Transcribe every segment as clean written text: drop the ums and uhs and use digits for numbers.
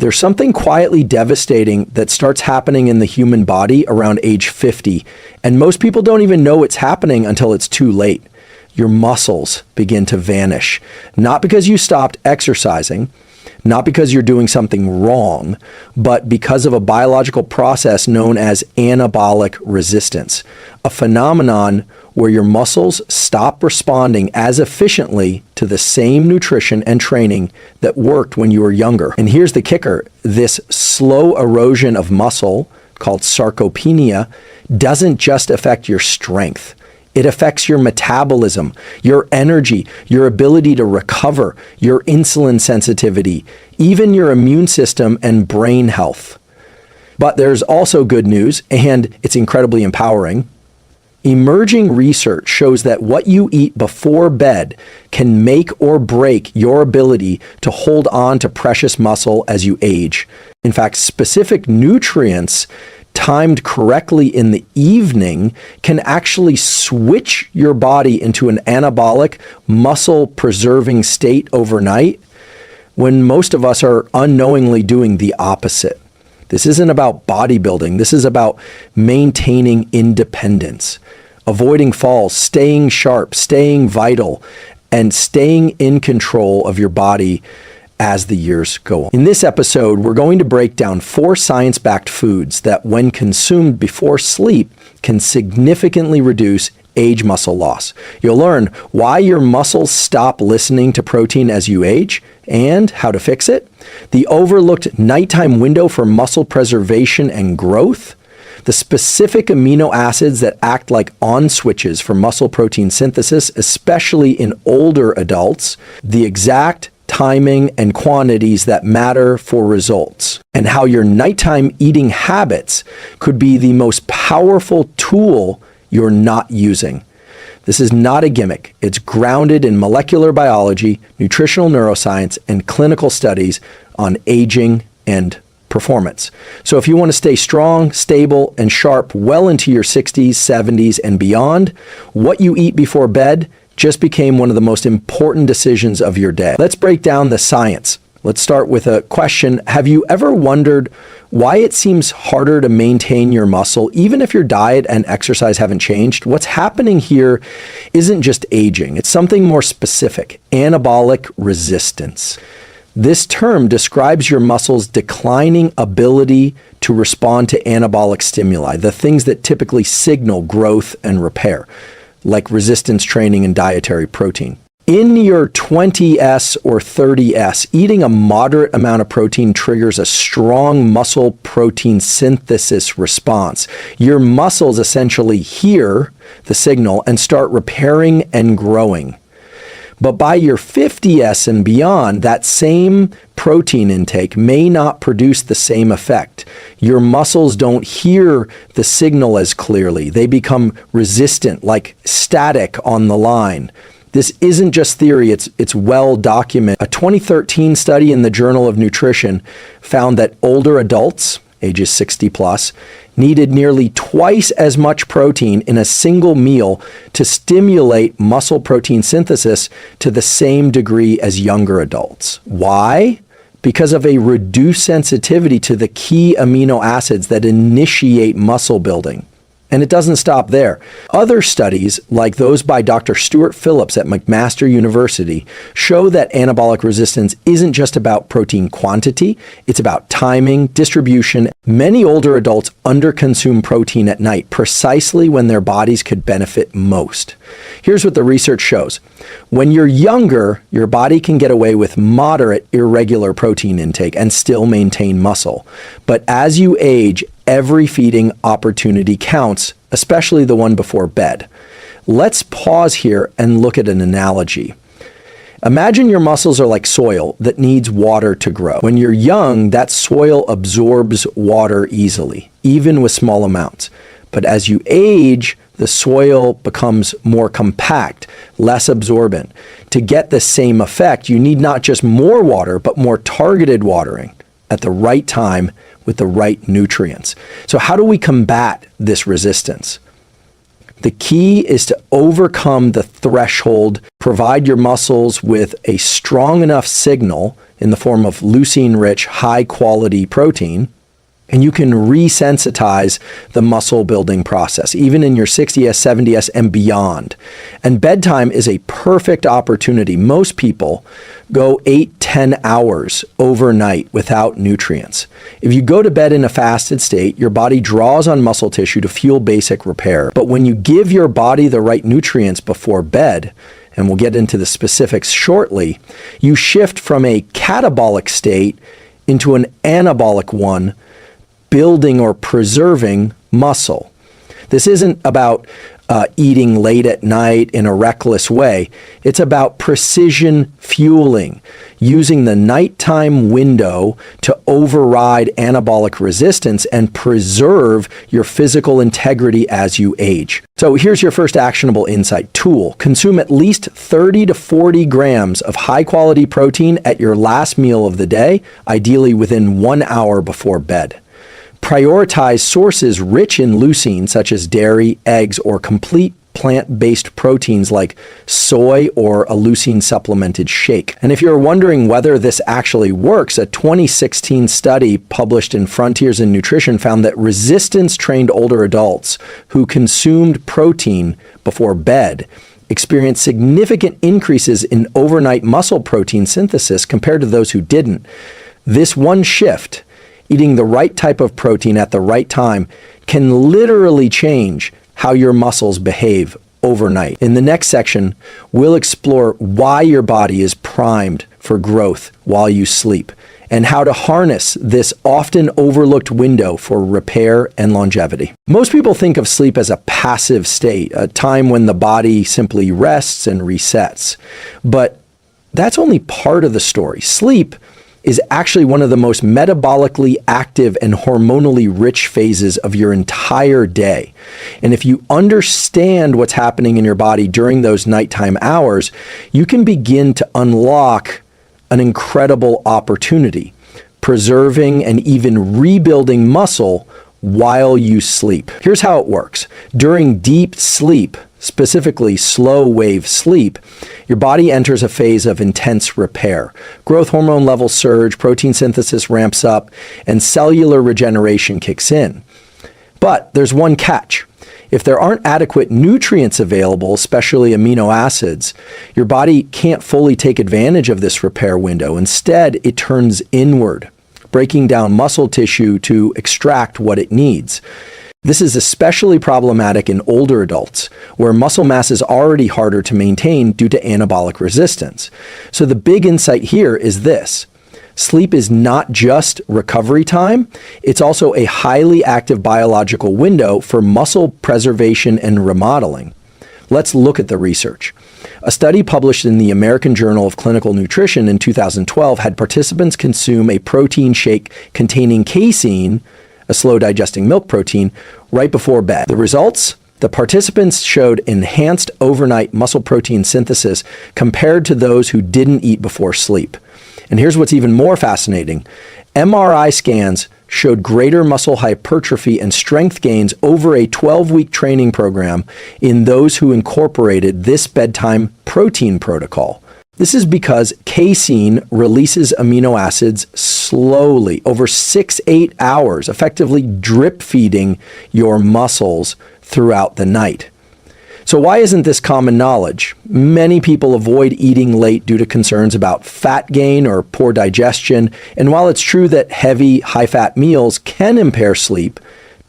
There's something quietly devastating that starts happening in the human body around age 50, and most people don't even know it's happening until it's too late. Your muscles begin to vanish, not because you stopped exercising, not because you're doing something wrong, but because of a biological process known as anabolic resistance, a phenomenon where your muscles stop responding as efficiently to the same nutrition and training that worked when you were younger. And here's the kicker: this slow erosion of muscle, called sarcopenia, doesn't just affect your strength. It affects your metabolism, your energy, your ability to recover, your insulin sensitivity, even your immune system and brain health. But there's also good news, and it's incredibly empowering. Emerging research shows that what you eat before bed can make or break your ability to hold on to precious muscle as you age. In fact, specific nutrients timed correctly in the evening can actually switch your body into an anabolic, muscle-preserving state overnight, when most of us are unknowingly doing the opposite. This isn't about bodybuilding. This is about maintaining independence, avoiding falls, staying sharp, staying vital, and staying in control of your body as the years go on. In this episode, we're going to break down 4 science-backed foods that, when consumed before sleep, can significantly reduce age muscle loss. You'll learn why your muscles stop listening to protein as you age and how to fix it, the overlooked nighttime window for muscle preservation and growth, the specific amino acids that act like on switches for muscle protein synthesis, especially in older adults, the exact timing and quantities that matter for results, and how your nighttime eating habits could be the most powerful tool you're not using. This is not a gimmick. It's grounded in molecular biology, nutritional neuroscience, and clinical studies on aging and performance. So if you want to stay strong, stable, and sharp well into your 60s, 70s, and beyond, what you eat before bed just became one of the most important decisions of your day. Let's break down the science. Let's start with a question. Have you ever wondered why it seems harder to maintain your muscle even if your diet and exercise haven't changed? What's happening here isn't just aging. It's something more specific: anabolic resistance. This term describes your muscles' declining ability to respond to anabolic stimuli, the things that typically signal growth and repair, like resistance training and dietary protein. In your 20s or 30s, eating a moderate amount of protein triggers a strong muscle protein synthesis response. Your muscles essentially hear the signal and start repairing and growing. But by your 50s and beyond, that same protein intake may not produce the same effect. Your muscles don't hear the signal as clearly. They become resistant, like static on the line. This isn't just theory, it's well documented. A 2013 study in the Journal of Nutrition found that older adults, ages 60 plus, needed nearly twice as much protein in a single meal to stimulate muscle protein synthesis to the same degree as younger adults. Why? Because of a reduced sensitivity to the key amino acids that initiate muscle building. And it doesn't stop there. Other studies, like those by Dr. Stuart Phillips at McMaster University, show that anabolic resistance isn't just about protein quantity, it's about timing, distribution. Many older adults underconsume protein at night, precisely when their bodies could benefit most. Here's what the research shows. When you're younger, your body can get away with moderate, irregular protein intake and still maintain muscle. But as you age, every feeding opportunity counts, especially the one before bed. Let's pause here and look at an analogy. Imagine your muscles are like soil that needs water to grow. When you're young, that soil absorbs water easily, even with small amounts. But as you age, the soil becomes more compact, less absorbent. To get the same effect, you need not just more water, but more targeted watering at the right time with the right nutrients. So how do we combat this resistance? The key is to overcome the threshold, provide your muscles with a strong enough signal in the form of leucine-rich, high-quality protein, and you can resensitize the muscle building process, even in your 60S, 70S, and beyond. And bedtime is a perfect opportunity. Most people go 8-10 hours overnight without nutrients. If you go to bed in a fasted state, your body draws on muscle tissue to fuel basic repair. But when you give your body the right nutrients before bed, and we'll get into the specifics shortly, you shift from a catabolic state into an anabolic one, building or preserving muscle. This isn't about eating late at night in a reckless way. It's about precision fueling, using the nighttime window to override anabolic resistance and preserve your physical integrity as you age. So here's your first actionable insight tool. Consume at least 30 to 40 grams of high-quality protein at your last meal of the day, ideally within 1 hour before bed. Prioritize sources rich in leucine, such as dairy, eggs, or complete plant-based proteins like soy or a leucine-supplemented shake. And if you're wondering whether this actually works, a 2016 study published in Frontiers in Nutrition found that resistance-trained older adults who consumed protein before bed experienced significant increases in overnight muscle protein synthesis compared to those who didn't. This one shift, eating the right type of protein at the right time, can literally change how your muscles behave overnight. In the next section, we'll explore why your body is primed for growth while you sleep and how to harness this often overlooked window for repair and longevity. Most people think of sleep as a passive state, a time when the body simply rests and resets. But that's only part of the story. Sleep is actually one of the most metabolically active and hormonally rich phases of your entire day. And if you understand what's happening in your body during those nighttime hours, you can begin to unlock an incredible opportunity, preserving and even rebuilding muscle while you sleep. Here's how it works. During deep sleep, specifically slow wave sleep, your body enters a phase of intense repair. Growth hormone levels surge, protein synthesis ramps up, and cellular regeneration kicks in. But there's one catch. If there aren't adequate nutrients available, especially amino acids, your body can't fully take advantage of this repair window. Instead, it turns inward, breaking down muscle tissue to extract what it needs. This is especially problematic in older adults, where muscle mass is already harder to maintain due to anabolic resistance. So the big insight here is this. Sleep is not just recovery time, it's also a highly active biological window for muscle preservation and remodeling. Let's look at the research. A study published in the American Journal of Clinical Nutrition in 2012 had participants consume a protein shake containing casein, a slow-digesting milk protein, right before bed. The results? The participants showed enhanced overnight muscle protein synthesis compared to those who didn't eat before sleep. And here's what's even more fascinating. MRI scans showed greater muscle hypertrophy and strength gains over a 12-week training program in those who incorporated this bedtime protein protocol. This is because casein releases amino acids slowly over 6-8 hours, effectively drip feeding your muscles throughout the night. So why isn't this common knowledge? Many people avoid eating late due to concerns about fat gain or poor digestion. And while it's true that heavy, high-fat meals can impair sleep,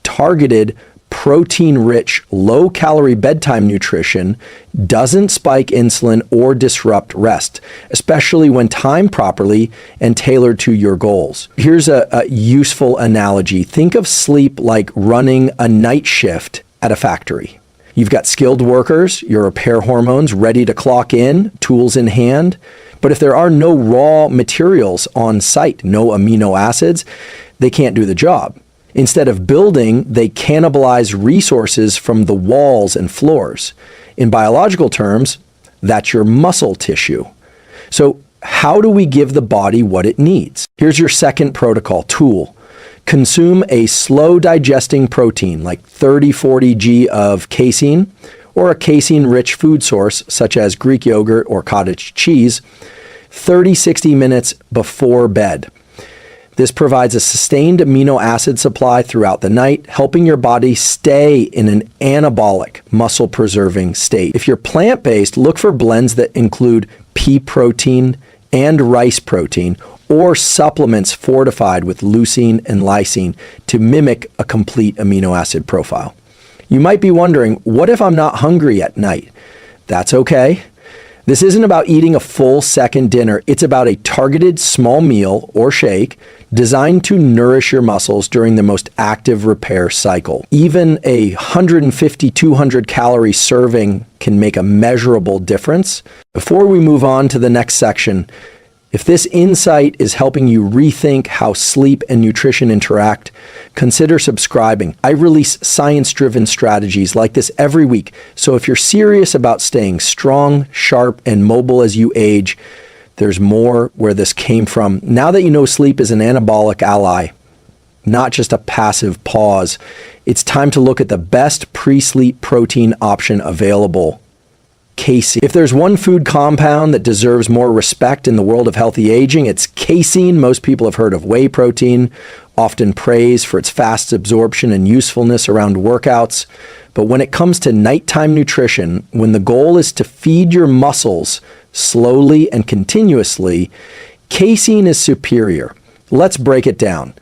targeted protein-rich, low-calorie bedtime nutrition doesn't spike insulin or disrupt rest, especially when timed properly and tailored to your goals. Here's a useful analogy. Think of sleep like running a night shift at a factory. You've got skilled workers, your repair hormones ready to clock in, tools in hand. But if there are no raw materials on site, no amino acids, they can't do the job. Instead of building, they cannibalize resources from the walls and floors. In biological terms, that's your muscle tissue. So how do we give the body what it needs? Here's your second protocol tool. Consume a slow-digesting protein like 30-40 g of casein or a casein-rich food source such as Greek yogurt or cottage cheese. 30-60 minutes before bed. This provides a sustained amino acid supply throughout the night, helping your body stay in an anabolic, muscle-preserving state. If you're plant-based, look for blends that include pea protein and rice protein, or supplements fortified with leucine and lysine to mimic a complete amino acid profile. You might be wondering, what if I'm not hungry at night? That's okay. This isn't about eating a full second dinner. It's about a targeted small meal or shake designed to nourish your muscles during the most active repair cycle. Even a 150-200 calorie serving can make a measurable difference. Before we move on to the next section, if this insight is helping you rethink how sleep and nutrition interact, consider subscribing. I release science-driven strategies like this every week, so if you're serious about staying strong, sharp, and mobile as you age, there's more where this came from. Now that you know sleep is an anabolic ally, not just a passive pause, it's time to look at the best pre-sleep protein option available: casein. If there's one food compound that deserves more respect in the world of healthy aging, it's casein. Most people have heard of whey protein, often praised for its fast absorption and usefulness around workouts. But when it comes to nighttime nutrition, when the goal is to feed your muscles slowly and continuously, casein is superior. Let's break it down.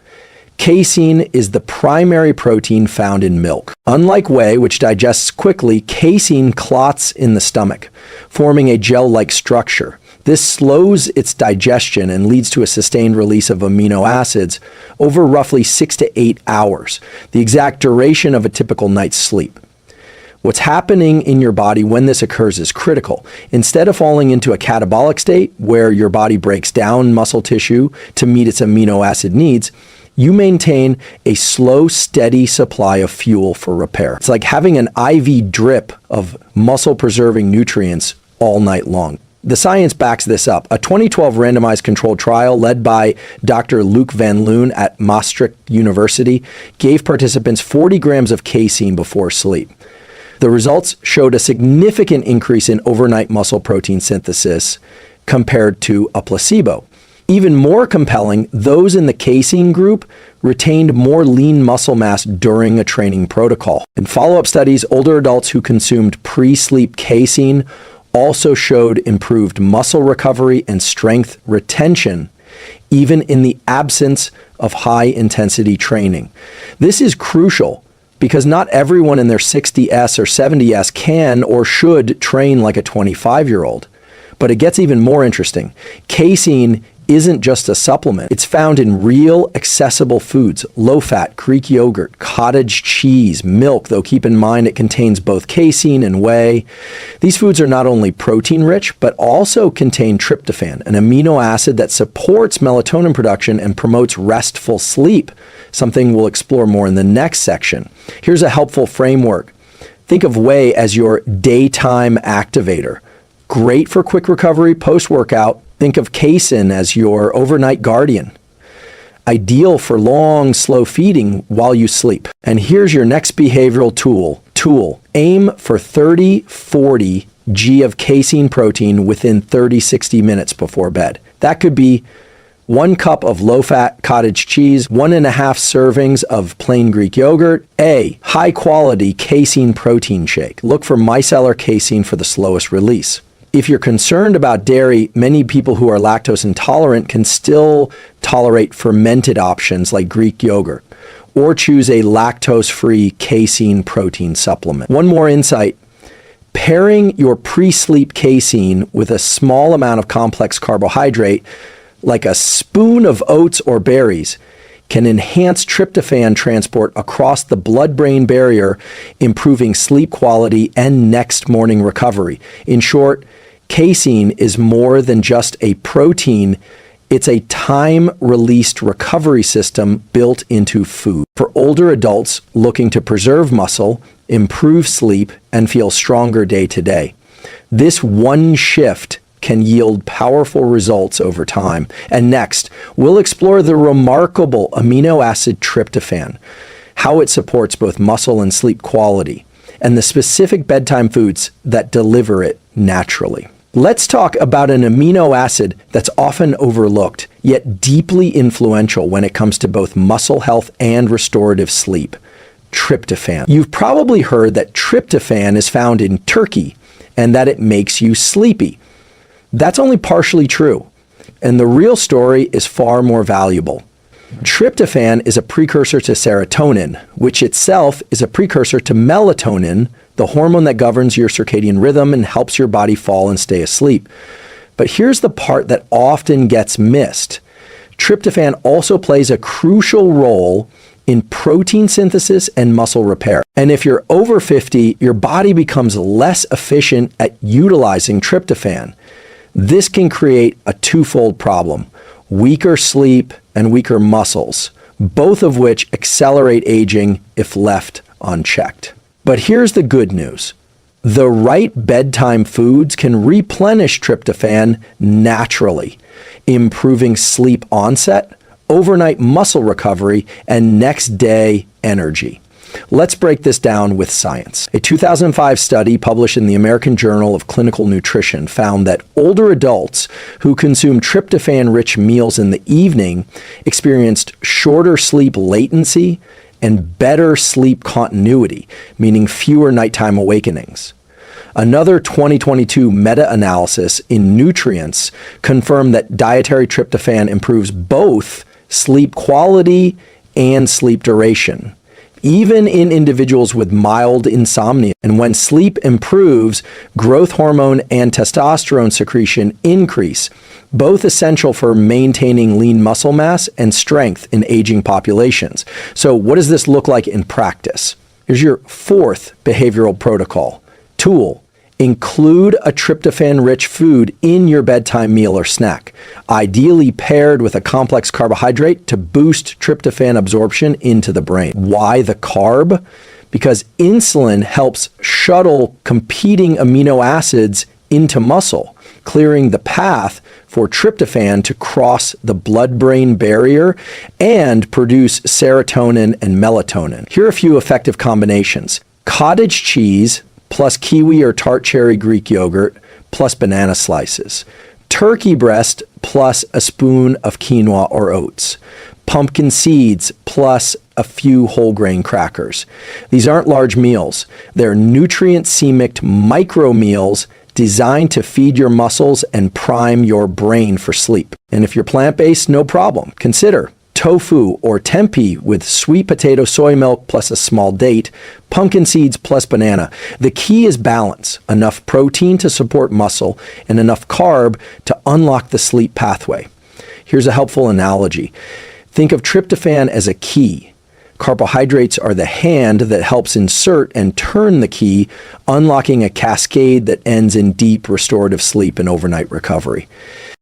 Casein is the primary protein found in milk. Unlike whey, which digests quickly, casein clots in the stomach, forming a gel-like structure. This slows its digestion and leads to a sustained release of amino acids over roughly 6 to 8 hours, the exact duration of a typical night's sleep. What's happening in your body when this occurs is critical. Instead of falling into a catabolic state where your body breaks down muscle tissue to meet its amino acid needs, you maintain a slow, steady supply of fuel for repair. It's like having an IV drip of muscle-preserving nutrients all night long. The science backs this up. A 2012 randomized controlled trial led by Dr. Luc Van Loon at Maastricht University gave participants 40 grams of casein before sleep. The results showed a significant increase in overnight muscle protein synthesis compared to a placebo. Even more compelling, those in the casein group retained more lean muscle mass during a training protocol. In follow-up studies, older adults who consumed pre-sleep casein also showed improved muscle recovery and strength retention, even in the absence of high-intensity training. This is crucial because not everyone in their 60s or 70s can or should train like a 25-year-old. But it gets even more interesting. Casein isn't just a supplement. It's found in real, accessible foods: low-fat Greek yogurt, cottage cheese, milk, though keep in mind it contains both casein and whey. These foods are not only protein-rich, but also contain tryptophan, an amino acid that supports melatonin production and promotes restful sleep, something we'll explore more in the next section. Here's a helpful framework. Think of whey as your daytime activator. Great for quick recovery post-workout. Think of casein as your overnight guardian. Ideal for long, slow feeding while you sleep. And here's your next behavioral tool. Aim for 30-40 g of casein protein within 30-60 minutes before bed. That could be 1 cup of low-fat cottage cheese, 1.5 servings of plain Greek yogurt, a high-quality casein protein shake. Look for micellar casein for the slowest release. If you're concerned about dairy, many people who are lactose intolerant can still tolerate fermented options like Greek yogurt, or choose a lactose-free casein protein supplement. One more insight: pairing your pre-sleep casein with a small amount of complex carbohydrate, like a spoon of oats or berries, can enhance tryptophan transport across the blood-brain barrier, improving sleep quality and next morning recovery. In short, casein is more than just a protein. It's a time-released recovery system built into food. For older adults looking to preserve muscle, improve sleep, and feel stronger day to day, this one shift can yield powerful results over time. And next, we'll explore the remarkable amino acid tryptophan, how it supports both muscle and sleep quality, and the specific bedtime foods that deliver it naturally. Let's talk about an amino acid that's often overlooked, yet deeply influential when it comes to both muscle health and restorative sleep: tryptophan. You've probably heard that tryptophan is found in turkey and that it makes you sleepy. That's only partially true, and the real story is far more valuable. Tryptophan is a precursor to serotonin, which itself is a precursor to melatonin, the hormone that governs your circadian rhythm and helps your body fall and stay asleep. But here's the part that often gets missed. Tryptophan also plays a crucial role in protein synthesis and muscle repair. And if you're over 50, your body becomes less efficient at utilizing tryptophan. This can create a twofold problem: weaker sleep and weaker muscles, both of which accelerate aging if left unchecked. But here's the good news. The right bedtime foods can replenish tryptophan naturally, improving sleep onset, overnight muscle recovery, and next day energy. Let's break this down with science. A 2005 study published in the American Journal of Clinical Nutrition found that older adults who consumed tryptophan-rich meals in the evening experienced shorter sleep latency and better sleep continuity, meaning fewer nighttime awakenings. Another 2022 meta-analysis in Nutrients confirmed that dietary tryptophan improves both sleep quality and sleep duration, even in individuals with mild insomnia. And when sleep improves, growth hormone and testosterone secretion increase, both essential for maintaining lean muscle mass and strength in aging populations. So what does this look like in practice? Here's your fourth behavioral protocol. Tool: include a tryptophan-rich food in your bedtime meal or snack, ideally paired with a complex carbohydrate to boost tryptophan absorption into the brain. Why the carb? Because insulin helps shuttle competing amino acids into muscle, clearing the path for tryptophan to cross the blood-brain barrier and produce serotonin and melatonin. Here are a few effective combinations: cottage cheese plus kiwi or tart cherry Greek yogurt plus banana slices, turkey breast plus a spoon of quinoa or oats, pumpkin seeds plus a few whole grain crackers. These aren't large meals. They're nutrient-C-mixed micro meals designed to feed your muscles and prime your brain for sleep. And if you're plant-based, no problem. Consider tofu or tempeh with sweet potato soy milk plus a small date, pumpkin seeds plus banana. The key is balance: enough protein to support muscle and enough carb to unlock the sleep pathway. Here's a helpful analogy. Think of tryptophan as a key. Carbohydrates are the hand that helps insert and turn the key, unlocking a cascade that ends in deep restorative sleep and overnight recovery.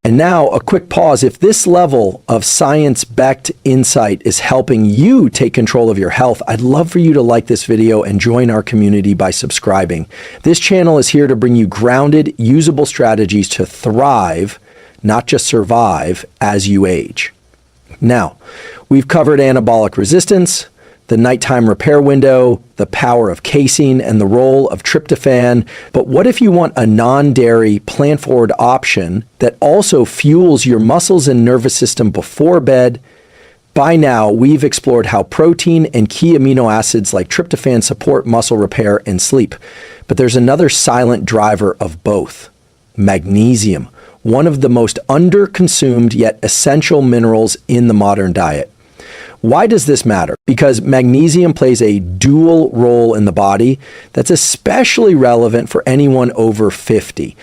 And now, a quick pause. If this level of science-backed insight is helping you take control of your health, I'd love for you to like this video and join our community by subscribing. This channel is here to bring you grounded, usable strategies to thrive, not just survive, as you age. Now, we've covered anabolic resistance, the nighttime repair window, the power of casein, and the role of tryptophan. But what if you want a non-dairy, plant-forward option that also fuels your muscles and nervous system before bed? By now, we've explored how protein and key amino acids like tryptophan support muscle repair and sleep. But there's another silent driver of both: magnesium, one of the most under-consumed yet essential minerals in the modern diet. Why does this matter? Because magnesium plays a dual role in the body that's especially relevant for anyone over 50.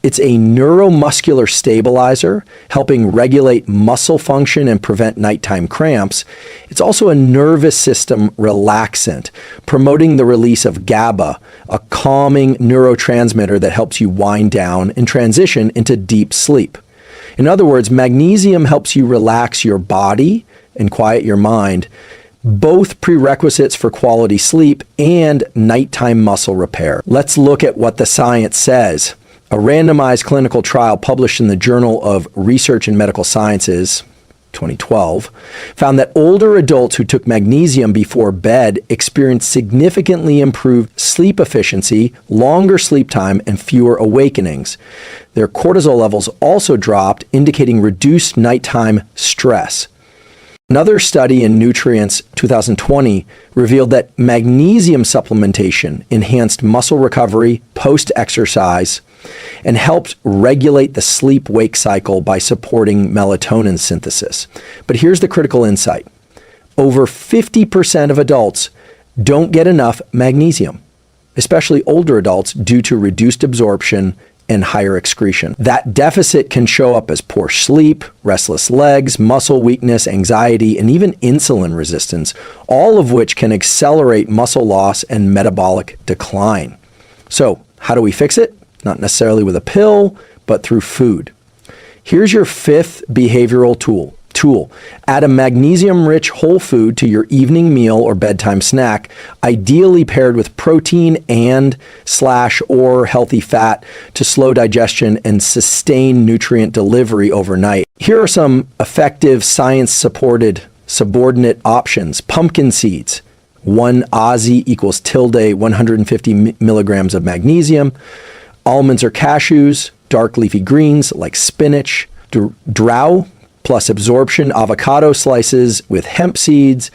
It's a neuromuscular stabilizer, helping regulate muscle function and prevent nighttime cramps. It's also a nervous system relaxant, promoting the release of GABA, a calming neurotransmitter that helps you wind down and transition into deep sleep. In other words, magnesium helps you relax your body and quiet your mind, both prerequisites for quality sleep and nighttime muscle repair. Let's look at what the science says. A randomized clinical trial published in the Journal of Research in Medical Sciences, 2012, found that older adults who took magnesium before bed experienced significantly improved sleep efficiency, longer sleep time, and fewer awakenings. Their cortisol levels also dropped, indicating reduced nighttime stress. Another study in Nutrients 2020 revealed that magnesium supplementation enhanced muscle recovery post-exercise and helped regulate the sleep-wake cycle by supporting melatonin synthesis. But here's the critical insight. Over 50% of adults don't get enough magnesium, especially older adults, due to reduced absorption and higher excretion. That deficit can show up as poor sleep, restless legs, muscle weakness, anxiety, and even insulin resistance, all of which can accelerate muscle loss and metabolic decline. So, how do we fix it? Not necessarily with a pill, but through food. Here's your fifth behavioral tool. Add a magnesium-rich whole food to your evening meal or bedtime snack, ideally paired with protein and/or healthy fat to slow digestion and sustain nutrient delivery overnight. Here are some effective science-supported subordinate options. Pumpkin seeds. 1 Aussie equals tilde 150 milligrams of magnesium. Almonds or cashews, dark leafy greens like spinach, drow plus absorption, avocado slices with hemp seeds,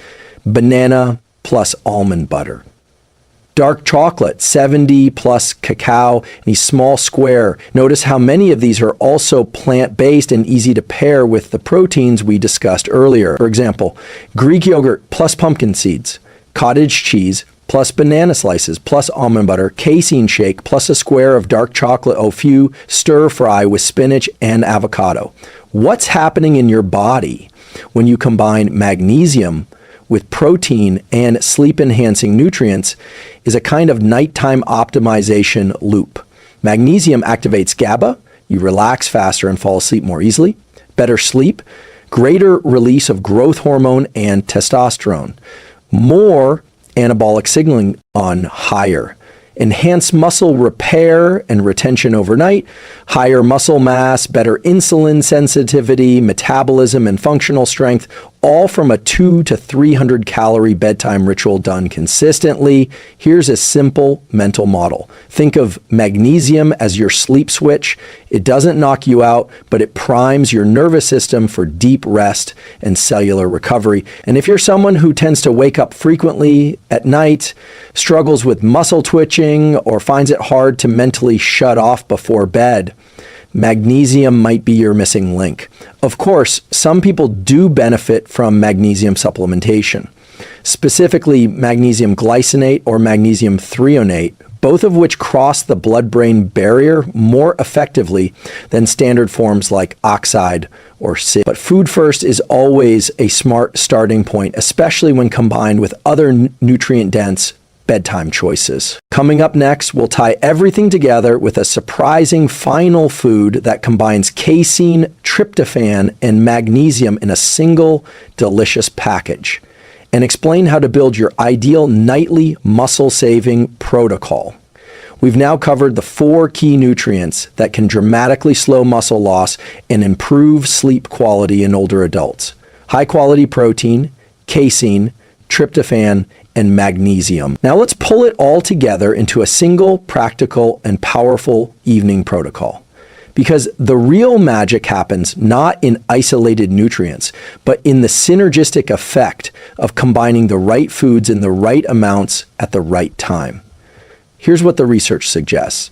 banana plus almond butter. Dark chocolate, 70 plus cacao in a small square. Notice how many of these are also plant-based and easy to pair with the proteins we discussed earlier. For example, Greek yogurt plus pumpkin seeds, cottage cheese plus banana slices, plus almond butter, casein shake, plus a square of dark chocolate au feu, stir fry with spinach and avocado. What's happening in your body when you combine magnesium with protein and sleep-enhancing nutrients is a kind of nighttime optimization loop. Magnesium activates GABA, you relax faster and fall asleep more easily, better sleep, greater release of growth hormone and testosterone, more anabolic signaling on higher, enhanced muscle repair and retention overnight, higher muscle mass, better insulin sensitivity, metabolism, and functional strength, all from a 200 to 300 calorie bedtime ritual done consistently. Here's a simple mental model. Think of magnesium as your sleep switch. It doesn't knock you out, but it primes your nervous system for deep rest and cellular recovery. And if you're someone who tends to wake up frequently at night, struggles with muscle twitching, or finds it hard to mentally shut off before bed, magnesium might be your missing link. Of course, some people do benefit from magnesium supplementation, specifically magnesium glycinate or magnesium threonate, both of which cross the blood-brain barrier more effectively than standard forms like oxide or SID. But food first is always a smart starting point, especially when combined with other nutrient-dense bedtime choices. Coming up next, we'll tie everything together with a surprising final food that combines casein, tryptophan, and magnesium in a single delicious package, and explain how to build your ideal nightly muscle-saving protocol. We've now covered the 4 key nutrients that can dramatically slow muscle loss and improve sleep quality in older adults: high-quality protein, casein, tryptophan, and magnesium. Now let's pull it all together into a single, practical, and powerful evening protocol. Because the real magic happens not in isolated nutrients, but in the synergistic effect of combining the right foods in the right amounts at the right time. Here's what the research suggests.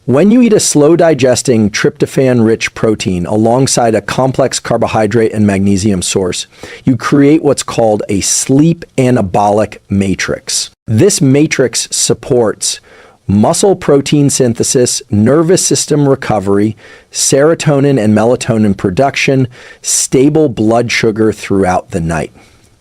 When you eat a slow-digesting tryptophan-rich protein alongside a complex carbohydrate and magnesium source, you create what's called a sleep anabolic matrix. This matrix supports muscle protein synthesis, nervous system recovery, serotonin and melatonin production, stable blood sugar throughout the night.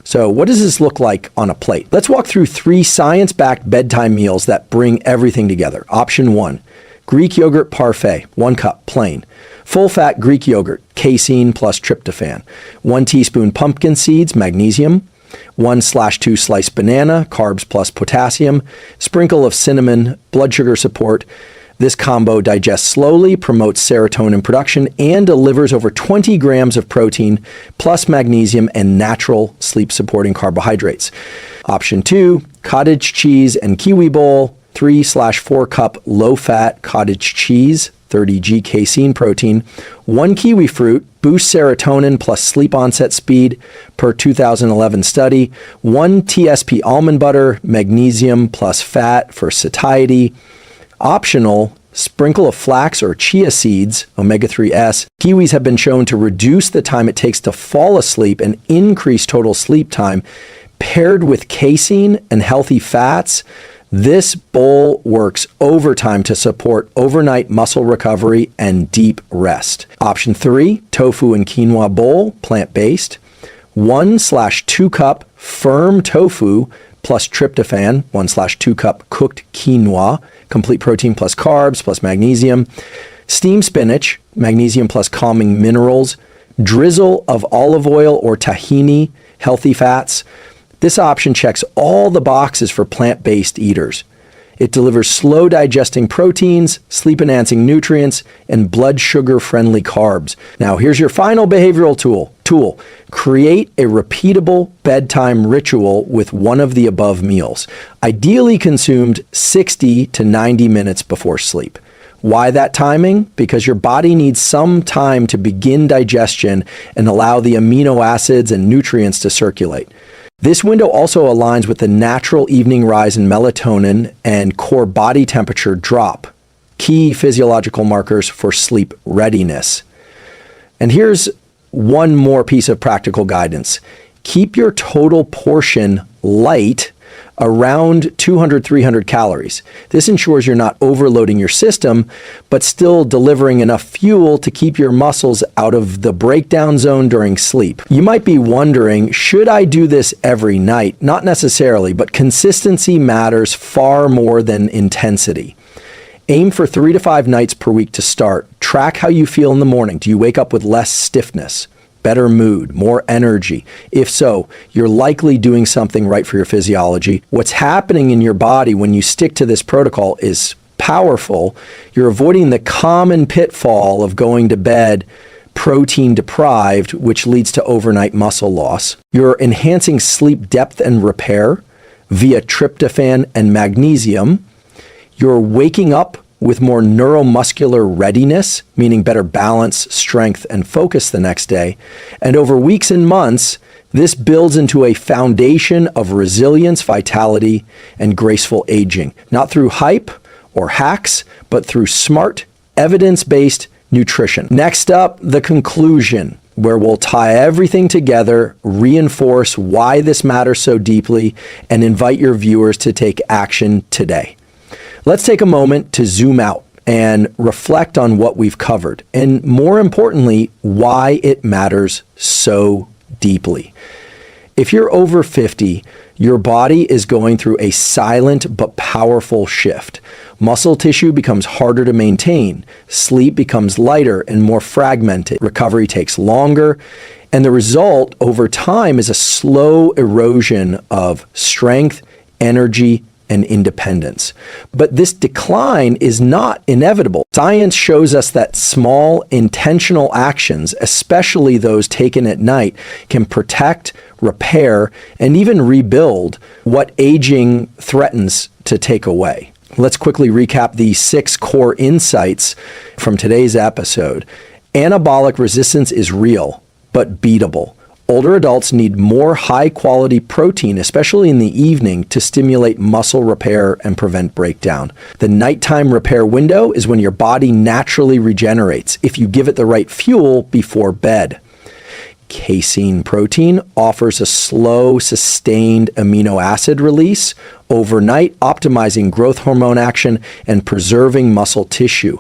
So what does this look like on a plate? Let's walk through 3 science-backed bedtime meals that bring everything together. Option 1. Greek yogurt parfait, 1 cup, plain. Full-fat Greek yogurt, casein plus tryptophan. 1 teaspoon pumpkin seeds, magnesium. 1/2 sliced banana, carbs plus potassium. Sprinkle of cinnamon, blood sugar support. This combo digests slowly, promotes serotonin production, and delivers over 20 grams of protein, plus magnesium and natural sleep-supporting carbohydrates. Option 2, cottage cheese and kiwi bowl, 3/4 cup low-fat cottage cheese, 30g casein protein, 1 kiwi fruit, boosts serotonin plus sleep onset speed per 2011 study, 1 TSP almond butter, magnesium plus fat for satiety. Optional, sprinkle of flax or chia seeds, omega-3s. Kiwis have been shown to reduce the time it takes to fall asleep and increase total sleep time. Paired with casein and healthy fats, this bowl works overtime to support overnight muscle recovery and deep rest. Option 3, tofu and quinoa bowl, plant-based. 1/2 cup firm tofu plus tryptophan, 1/2 cup cooked quinoa, complete protein plus carbs plus magnesium. Steamed spinach, magnesium plus calming minerals. Drizzle of olive oil or tahini, healthy fats. This option checks all the boxes for plant-based eaters. It delivers slow digesting proteins, sleep-enhancing nutrients, and blood sugar-friendly carbs. Now, here's your final behavioral tool. Create a repeatable bedtime ritual with one of the above meals, ideally consumed 60 to 90 minutes before sleep. Why that timing? Because your body needs some time to begin digestion and allow the amino acids and nutrients to circulate. This window also aligns with the natural evening rise in melatonin and core body temperature drop, key physiological markers for sleep readiness. And here's one more piece of practical guidance. Keep your total portion light, around 200-300 calories. This ensures you're not overloading your system, but still delivering enough fuel to keep your muscles out of the breakdown zone during sleep. You might be wondering, should I do this every night? Not necessarily, but consistency matters far more than intensity. Aim for 3 to 5 nights per week to start. Track how you feel in the morning. Do you wake up with less stiffness, better mood, more energy? If so, you're likely doing something right for your physiology. What's happening in your body when you stick to this protocol is powerful. You're avoiding the common pitfall of going to bed protein deprived, which leads to overnight muscle loss. You're enhancing sleep depth and repair via tryptophan and magnesium. You're waking up with more neuromuscular readiness, meaning better balance, strength, and focus the next day. And over weeks and months, this builds into a foundation of resilience, vitality, and graceful aging, not through hype or hacks, but through smart, evidence-based nutrition. Next up, the conclusion, where we'll tie everything together, reinforce why this matters so deeply, and invite your viewers to take action today. Let's take a moment to zoom out and reflect on what we've covered, and more importantly, why it matters so deeply. If you're over 50, your body is going through a silent but powerful shift. Muscle tissue becomes harder to maintain, sleep becomes lighter and more fragmented, recovery takes longer, and the result over time is a slow erosion of strength, energy, and independence. But this decline is not inevitable. Science shows us that small, intentional actions, especially those taken at night, can protect, repair, and even rebuild what aging threatens to take away. Let's quickly recap the 6 core insights from today's episode. Anabolic resistance is real, but beatable. Older adults need more high-quality protein, especially in the evening, to stimulate muscle repair and prevent breakdown. The nighttime repair window is when your body naturally regenerates if you give it the right fuel before bed. Casein protein offers a slow, sustained amino acid release overnight, optimizing growth hormone action and preserving muscle tissue.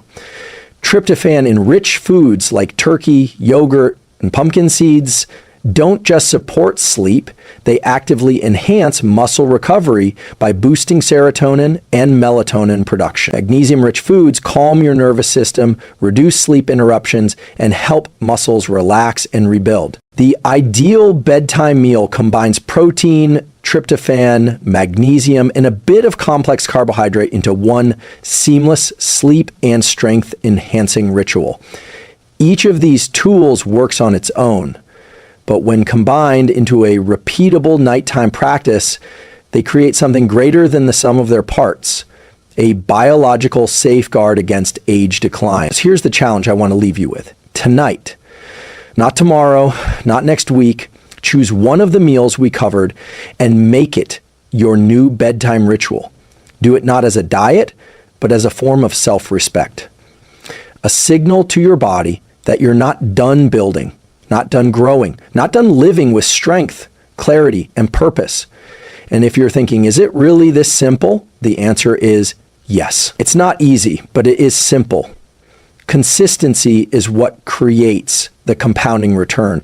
Tryptophan in rich foods like turkey, yogurt, and pumpkin seeds don't just support sleep, they actively enhance muscle recovery by boosting serotonin and melatonin production. Magnesium-rich foods calm your nervous system, reduce sleep interruptions, and help muscles relax and rebuild. The ideal bedtime meal combines protein, tryptophan, magnesium, and a bit of complex carbohydrate into one seamless sleep and strength enhancing ritual. Each of these tools works on its own, but when combined into a repeatable nighttime practice, they create something greater than the sum of their parts, a biological safeguard against age decline. So here's the challenge I want to leave you with. Tonight, not tomorrow, not next week, choose one of the meals we covered and make it your new bedtime ritual. Do it not as a diet, but as a form of self-respect. A signal to your body that you're not done building, not done growing, not done living with strength, clarity, and purpose. And if you're thinking, is it really this simple? The answer is yes. It's not easy, but it is simple. Consistency is what creates the compounding return.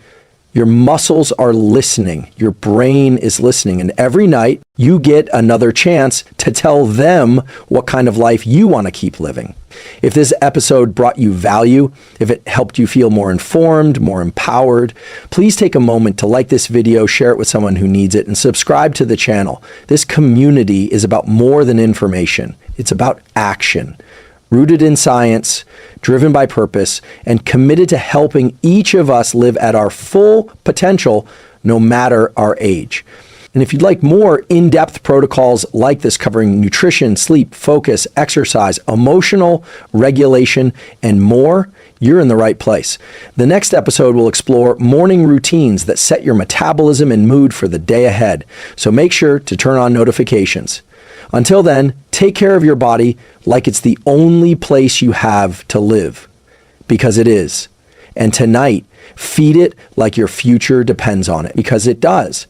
Your muscles are listening. Your brain is listening. And every night you get another chance to tell them what kind of life you want to keep living. If this episode brought you value, if it helped you feel more informed, more empowered, please take a moment to like this video, share it with someone who needs it, and subscribe to the channel. This community is about more than information. It's about action. Rooted in science, driven by purpose, and committed to helping each of us live at our full potential, no matter our age. And if you'd like more in-depth protocols like this covering nutrition, sleep, focus, exercise, emotional regulation, and more, you're in the right place. The next episode will explore morning routines that set your metabolism and mood for the day ahead. So make sure to turn on notifications. Until then, take care of your body like it's the only place you have to live, because it is. And tonight, feed it like your future depends on it, because it does.